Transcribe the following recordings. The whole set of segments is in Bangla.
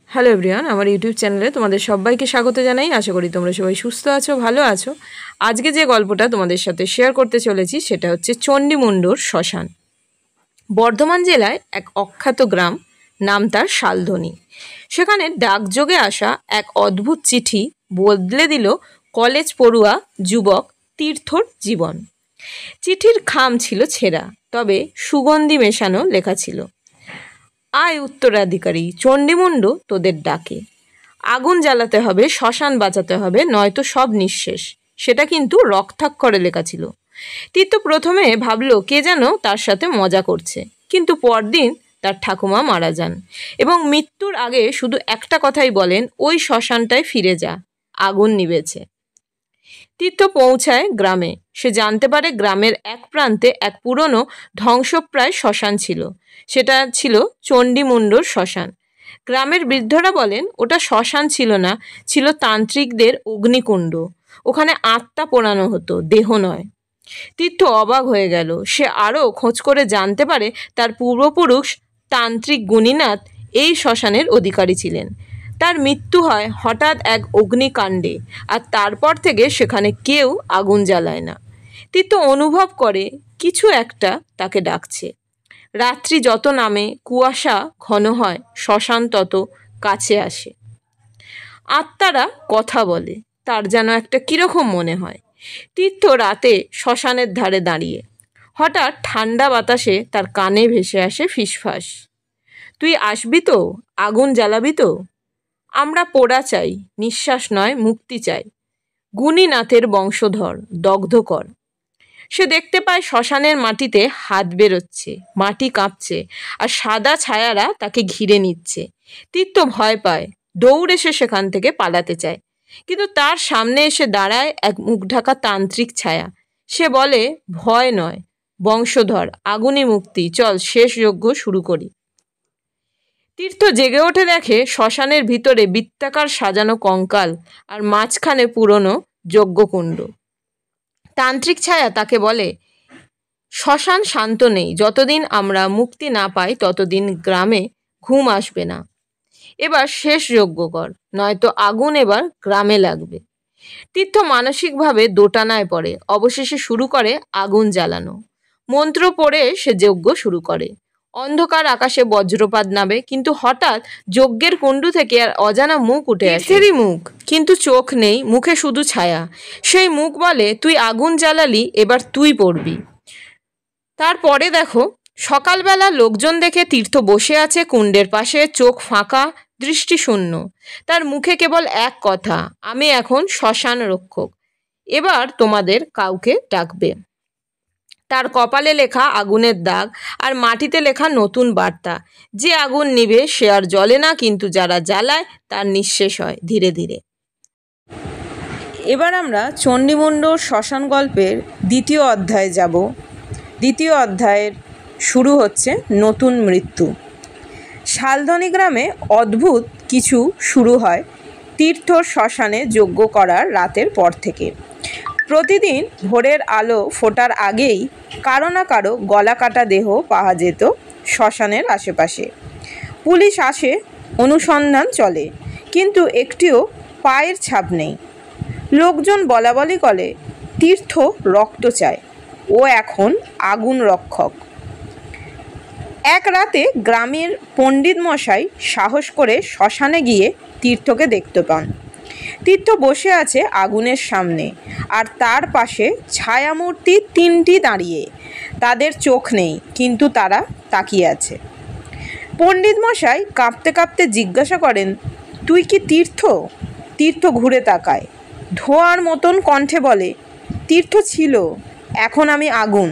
হ্যালো এভরিওয়ান, আমার ইউটিউব চ্যানেলে তোমাদের সবাইকে স্বাগত জানাই। আশা করি তোমরা সবাই সুস্থ আছো, ভালো আছো। আজকে যে গল্পটা তোমাদের সাথে শেয়ার করতে চলেছি সেটা হচ্ছে চণ্ডীমুণ্ডর শ্মশান। বর্ধমান জেলায় এক অখ্যাত গ্রাম, নাম তার শালধনী। সেখানে ডাকযোগে আসা এক অদ্ভুত চিঠি বদলে দিল কলেজ পড়ুয়া যুবক তীর্থর জীবন। চিঠির খাম ছিল ছেঁড়া, তবে সুগন্ধি মেশানো লেখা ছিল, আয় উত্তরাধিকারী, চণ্ডীমুণ্ড তোদের ডাকে। আগুন জ্বালাতে হবে, শ্মশান বাঁচাতে হবে, নয়তো সব নিঃশেষ। সেটা কিন্তু রক্তাক্ষরে লেখা ছিল। তীর্থ প্রথমে ভাবল কে যেন তার সাথে মজা করছে, কিন্তু পরদিন তার ঠাকুমা মারা যান এবং মৃত্যুর আগে শুধু একটা কথাই বলেন, ওই শ্মশানটায় ফিরে যা, আগুন নিভেছে। তীর্থ পৌঁছায় গ্রামে। সে জানতে পারে গ্রামের এক প্রান্তে এক পুরনো ধ্বংসপ্রায় শ্মশান ছিল। সেটা ছিল চণ্ডীমুণ্ডর শ্মশান। গ্রামের বৃদ্ধরা বলেন ওটা শ্মশান ছিল না, ছিল তান্ত্রিকদের অগ্নিকুণ্ড। ওখানে আত্মা পোড়ানো হতো, দেহ নয়। তীর্থ অবাক হয়ে গেল। সে আরও খোঁজ করে জানতে পারে তার পূর্বপুরুষ তান্ত্রিক গুণীনাথ এই শ্মশানের অধিকারী ছিলেন। তার মৃত্যু হয় হঠাৎ এক অগ্নিকাণ্ডে, আর তারপর থেকে সেখানে কেউ আগুন জ্বালায় না। তীর্থ অনুভব করে কিছু একটা তাকে ডাকছে। রাত্রি যত নামে, কুয়াশা ঘন হয়, শ্মশান তত কাছে আসে। আত্মারা কথা বলে, তার যেন একটা কীরকম মনে হয়। তীর্থ রাতে শ্মশানের ধারে দাঁড়িয়ে, হঠাৎ ঠান্ডা বাতাসে তার কানে ভেসে আসে ফিসফাস, তুই আসবি তো, আগুন জ্বালাবি তো? আমরা পোড়া চাই, নিঃশ্বাস নয়, মুক্তি চাই। গুণীনাথের বংশধর, দগ্ধ কর। সে দেখতে পায় শ্মশানের মাটিতে হাত বেরোচ্ছে, মাটি কাঁপছে, আর সাদা ছায়ারা তাকে ঘিরে নিচ্ছে। তীর্থ ভয় পায়, দৌড়ে সে সেখান থেকে পালাতে চায়, কিন্তু তার সামনে এসে দাঁড়ায় এক মুখ ঢাকা তান্ত্রিক ছায়া। সে বলে, ভয় নয়, বংশধর, আগুনই মুক্তি, চল শেষ যজ্ঞ শুরু করি। তীর্থ জেগে ওঠে, দেখে শ্মশানের ভিতরে বৃত্তাকার সাজানো কঙ্কাল, আর মাঝখানে পুরনো যজ্ঞকুণ্ড। তান্ত্রিক ছায়া তাকে বলে, শ্মশান শান্ত নেই, যতদিন আমরা মুক্তি না পাই ততদিন গ্রামে ঘুম আসবে না। এবার শেষ যজ্ঞ কর, নয়তো আগুন এবার গ্রামে লাগবে। তীর্থ মানসিকভাবে দোটানায় পড়ে। অবশেষে শুরু করে আগুন জ্বালানো। মন্ত্র পড়ে সে যজ্ঞ শুরু করে। অন্ধকার আকাশে বজ্রপাত নামে, কিন্তু হঠাৎ যজ্ঞের কুণ্ডু থেকে আর অজানা মুখ উঠে আসে। তীর্থেরই মুখ, কিন্তু চোখ নেই, মুখে শুধু ছায়া। সেই মুখ বলে, তুই আগুন জ্বালালি, এবার তুই পড়বি। তারপরে দেখো, সকালবেলা লোকজন দেখে তীর্থ বসে আছে কুণ্ডের পাশে, চোখ ফাঁকা, দৃষ্টি শূন্য। তার মুখে কেবল এক কথা, আমি এখন শ্মশান রক্ষক, এবার তোমাদের কাউকে ডাকবে। তার কপালে লেখা আগুনের দাগ, আর মাটিতে লেখা নতুন বার্তা, যে আগুন নিভে সে আর জ্বলে না, কিন্তু যারা জ্বালায় তার নিঃশেষ হয় ধীরে ধীরে। এবার আমরা চণ্ডীমুণ্ডর শ্মশান গল্পের দ্বিতীয় অধ্যায়ে যাব। দ্বিতীয় অধ্যায়ের শুরু হচ্ছে নতুন মৃত্যু। শালধনী গ্রামে অদ্ভুত কিছু শুরু হয় তীর্থর শ্মশানে যজ্ঞ করার রাতের পর থেকে। প্রতিদিন ভোরের আলো ফোটার আগেই কারো না কারো গলা কাটা দেহ পাওয়া যেত শ্মশানের আশেপাশে। পুলিশ আসে, অনুসন্ধান চলে, কিন্তু একটিও পায়ের ছাপ নেই। লোকজন বলাবলি করে, তীর্থ রক্ত চায়, ও এখন আগুন রক্ষক। এক রাতে গ্রামের পণ্ডিত মশাই সাহস করে শ্মশানে গিয়ে তীর্থকে দেখতে পান। তীর্থ বসে আছে আগুনের সামনে, আর তার পাশে ছায়ামূর্তি তিনটি দাঁড়িয়ে। তাদের চোখ নেই, কিন্তু তারা তাকিয়ে আছে। পণ্ডিত মশাই কাঁপতে কাঁপতে জিজ্ঞাসা করেন, তুই কি তীর্থ? তীর্থ ঘুরে তাকায়, ধোঁয়ার মতন কণ্ঠে বলে, তীর্থ ছিল, এখন আমি আগুন,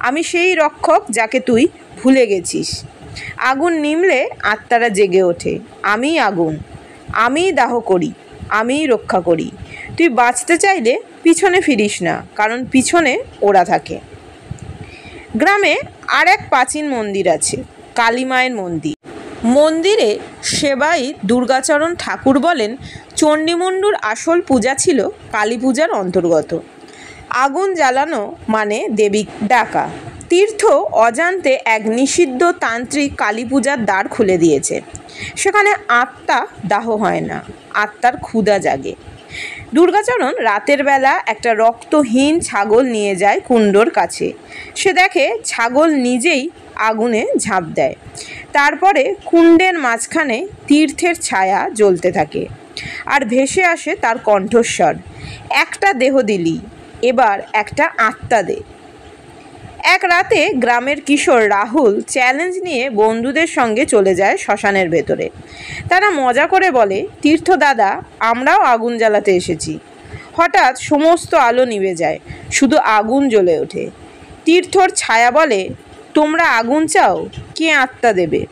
আমি সেই রক্ষক যাকে তুই ভুলে গেছিস। আগুন নিমলে আত্মারা জেগে ওঠে, আমিই আগুন, আমিই দাহ করি, আমিই রক্ষা করি। তুই বাঁচতে চাইলে পিছনে ফিরিস না, কারণ পিছনে ওরা থাকে। গ্রামে আর এক প্রাচীন মন্দির আছে, কালী মায়ের মন্দির। মন্দিরে সেবাই দুর্গাচরণ ঠাকুর বলেন, চণ্ডীমুণ্ডুর আসল পূজা ছিল কালী পূজার অন্তর্গত। আগুন জ্বালানো মানে দেবী ডাকা। তীর্থ অজান্তে এক নিষিদ্ধ তান্ত্রিক কালী পূজার দ্বার খুলে দিয়েছে। সেখানে আত্মা দাহ হয় না, আত্মার ক্ষুধা জাগে। দুর্গাচরণ রাতের বেলা একটা রক্তহীন ছাগল নিয়ে যায় কুণ্ডর কাছে। সে দেখে ছাগল নিজেই আগুনে ঝাঁপ দেয়। তারপরে কুণ্ডের মাঝখানে তীর্থের ছায়া জ্বলতে থাকে আর ভেসে আসে তার কণ্ঠস্বর, একটা দেহ দিলি, এবার একটা আত্মা দে। এক রাতে গ্রামের কিশোর রাহুল চ্যালেঞ্জ নিয়ে বন্ধুদের সঙ্গে চলে যায় শ্মশানের ভেতরে। তারা মজা করে বলে, তীর্থ দাদা, আমরাও আগুন জ্বালাতে এসেছি। হঠাৎ সমস্ত আলো নিভে যায়, শুধু আগুন জ্বলে ওঠে। তীর্থর ছায়া বলে, তোমরা আগুন চাও, কে আত্মা দেবে?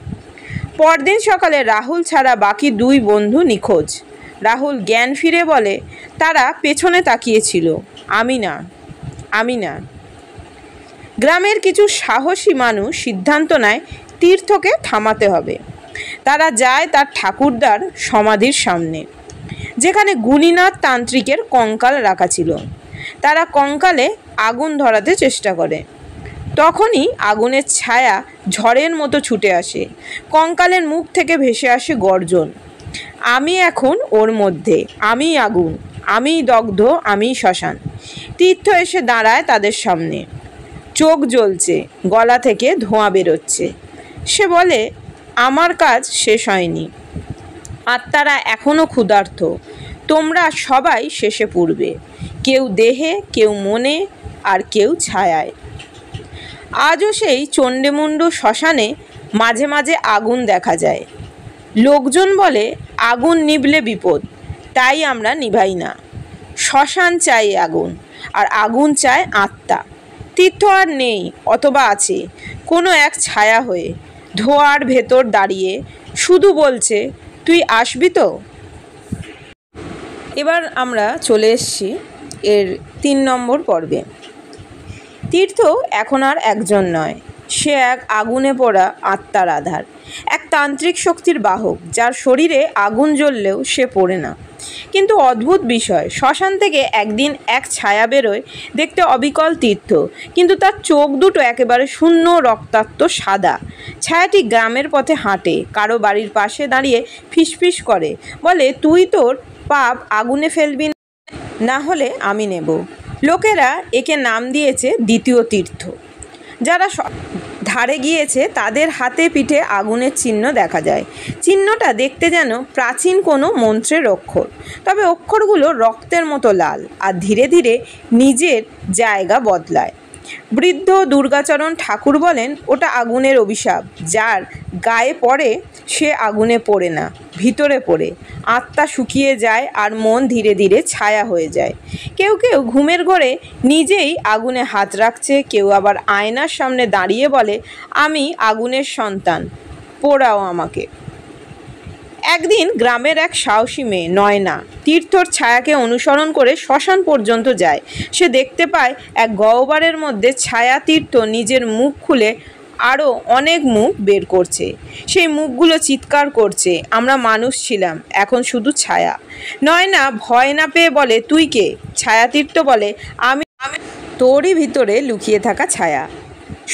পরদিন সকালে রাহুল ছাড়া বাকি দুই বন্ধু নিখোঁজ। রাহুল জ্ঞান ফিরে বলে, তারা পেছনে তাকিয়েছিল, আমি না। গ্রামের কিছু সাহসী মানুষ সিদ্ধান্ত নেয় তীর্থকে থামাতে হবে। তারা যায় তার ঠাকুরদার সমাধির সামনে, যেখানে গুণীনাথ তান্ত্রিকের কঙ্কাল রাখা ছিল। তারা কঙ্কালে আগুন ধরাতে চেষ্টা করে। তখনই আগুনের ছায়া ঝড়ের মতো ছুটে আসে। কঙ্কালের মুখ থেকে ভেসে আসে গর্জন, আমি এখন ওর মধ্যে, আমি আগুন, আমি দগ্ধ, আমি শ্মশান। তীর্থ এসে দাঁড়ায় তাদের সামনে, চোখ জ্বলছে, গলা থেকে ধোঁয়া বেরোচ্ছে। সে বলে, আমার কাজ শেষ হয়নি, আত্মারা এখনও ক্ষুধার্ত, তোমরা সবাই শেষে পুড়বে, কেউ দেহে, কেউ মনে, আর কেউ ছায়ায়। আজও সেই চণ্ডীমুণ্ডু শ্মশানে মাঝে মাঝে আগুন দেখা যায়। লোকজন বলে, আগুন নিভলে বিপদ, তাই আমরা নিভাই না। শ্মশান চাই আগুন, আর আগুন চায় আত্মা। তীর্থ আর নেই, অথবা আছে কোনো এক ছায়া হয়ে, ধোঁয়ার ভেতর দাঁড়িয়ে শুধু বলছে, তুই আসবি তো? এবার আমরা চলে এসেছি এর 3 নম্বর পর্বে। তীর্থ এখন আর একজন নয়, সে এক আগুনে পোড়া আত্মার আধার, এক তান্ত্রিক শক্তির বাহক, যার শরীরে আগুন জ্বললেও সে পোড়ে না। কিন্তু অদ্ভুত বিষয়, শ্মশান থেকে একদিন এক ছায়া বেরোয়, দেখতে অবিকল তীর্থ, কিন্তু তার চোখ দুটো একেবারে শূন্য, রক্তাক্ত সাদা। ছায়াটি গ্রামের পথে হাঁটে, কারো বাড়ির পাশে দাঁড়িয়ে ফিসফিস করে, বলে, তুই তোর পাপ আগুনে ফেলবি, না হলে আমি নেব। লোকেরা একে নাম দিয়েছে দ্বিতীয় তীর্থ। যারা ধারে গিয়েছে তাদের হাতে পিঠে আগুনের চিহ্ন দেখা যায়। চিহ্নটা দেখতে যেন প্রাচীন কোনো মন্ত্রের অক্ষর, তবে অক্ষরগুলো রক্তের মতো লাল আর ধীরে ধীরে নিজের জায়গা বদলায়। বৃদ্ধ দুর্গাচরণ ঠাকুর বলেন, ওটা আগুনের অভিশাপ, যার গায়ে পড়ে সে আগুনে পড়ে না, ভিতরে পড়ে আত্মা শুকিয়ে যায় আর মন ধীরে ধীরে ছায়া হয়ে যায়। কেউ কেউ ঘুমের ঘোরে নিজেই আগুনে হাত রাখছে, কেউ আবার আয়নার সামনে দাঁড়িয়ে বলে, আমি আগুনের সন্তান, পোড়াও আমাকে। একদিন গ্রামের এক সাহসী মেয়ে নয়না তীর্থর ছায়াকে অনুসরণ করে শ্মশান পর্যন্ত যায়। সে দেখতে পায় এক গহ্বরের মধ্যে ছায়া তীর্থ নিজের মুখ খুলে আরও অনেক মুখ বের করছে। সেই মুখগুলো চিৎকার করছে, আমরা মানুষ ছিলাম, এখন শুধু ছায়া। নয়না ভয় না পেয়ে বলে, তুই কে? ছায়াতীর্থ বলে, আমি তোরই ভিতরে লুকিয়ে থাকা ছায়া।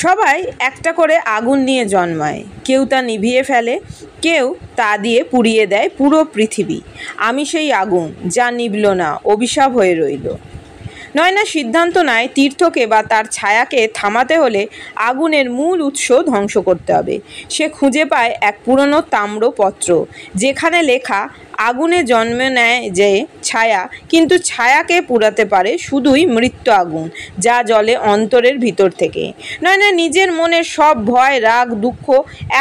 সবাই একটা করে আগুন নিয়ে জন্মায়, কেউ তা নিভিয়ে ফেলে, কেউ তা দিয়ে পুড়িয়ে দেয় পুরো পৃথিবী। আমি সেই আগুন, যা নিভল না, অভিশাপ হয়ে রইল। নয়না সিদ্ধান্ত নেয় তীর্থকে বা তার ছায়াকে থামাতে হলে আগুনের মূল উৎস ধ্বংস করতে হবে। সে খুঁজে পায় এক পুরনো তাম্রপত্র, যেখানে লেখা, আগুনে জন্ম নেয় যে ছায়া, কিন্তু ছায়াকে পুড়াতে পারে শুধুই মৃত্যু আগুন, যা জ্বলে অন্তরের ভিতর থেকে। নয়না নিজের মনের সব ভয়, রাগ, দুঃখ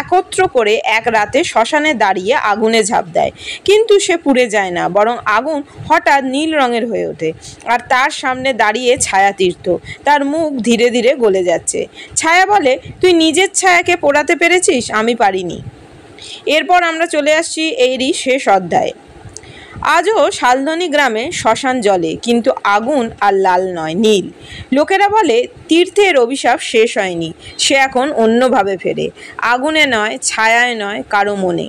একত্র করে এক রাতে শ্মশানে দাঁড়িয়ে আগুনে ঝাঁপ দেয়। কিন্তু সে পুড়ে যায় না, বরং আগুন হঠাৎ নীল রঙের হয়ে ওঠে, আর তার সামনে দাঁড়িয়ে ছায়াতীর্থ, তার মুখ ধীরে ধীরে গলে যাচ্ছে। ছায়া বলে, তুই নিজের ছায়াকে পোড়াতে পেরেছিস, আমি পারিনি। এরপর আমরা চলে আসছি এরই শেষ অধ্যায়ে। আজও শালধনী গ্রামে শ্মশান জ্বলে, কিন্তু আগুন আর লাল নয়, নীল। লোকেরা বলে, তীর্থের অভিশাপ শেষ হয়নি, সে এখন অন্যভাবে ফেরে, আগুনে নয়, ছায়ায় নয়, কারো মনে।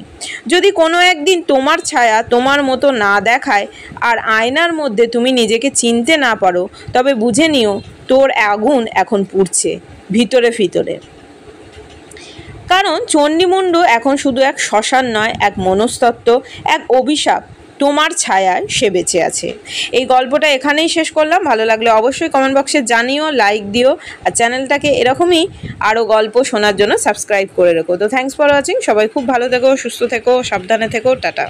যদি কোনো একদিন তোমার ছায়া তোমার মতো না দেখায় আর আয়নার মধ্যে তুমি নিজেকে চিনতে না পারো, তবে বুঝে নিও তোর আগুন এখন পুড়ছে, ভিতরে ভিতরে। কারণ চণ্ডীমুণ্ডু এখন শুধু এক শ্মশান নয়, এক মনস্তত্ত্ব, এক অভিশাপ। তোমার ছায়ায় সে বেঁচে আছে। এই গল্পটা এখানেই শেষ করলাম। ভালো লাগলে অবশ্যই কমেন্ট বক্সে জানিও, লাইক দিও, আর চ্যানেলটাকে এরকমই আরও গল্প শোনার জন্য সাবস্ক্রাইব করে রেখো। তো থ্যাঙ্কস ফর ওয়াচিং। সবাই খুব ভালো থেকো, সুস্থ থেকো, সাবধানে থেকো। টাটা।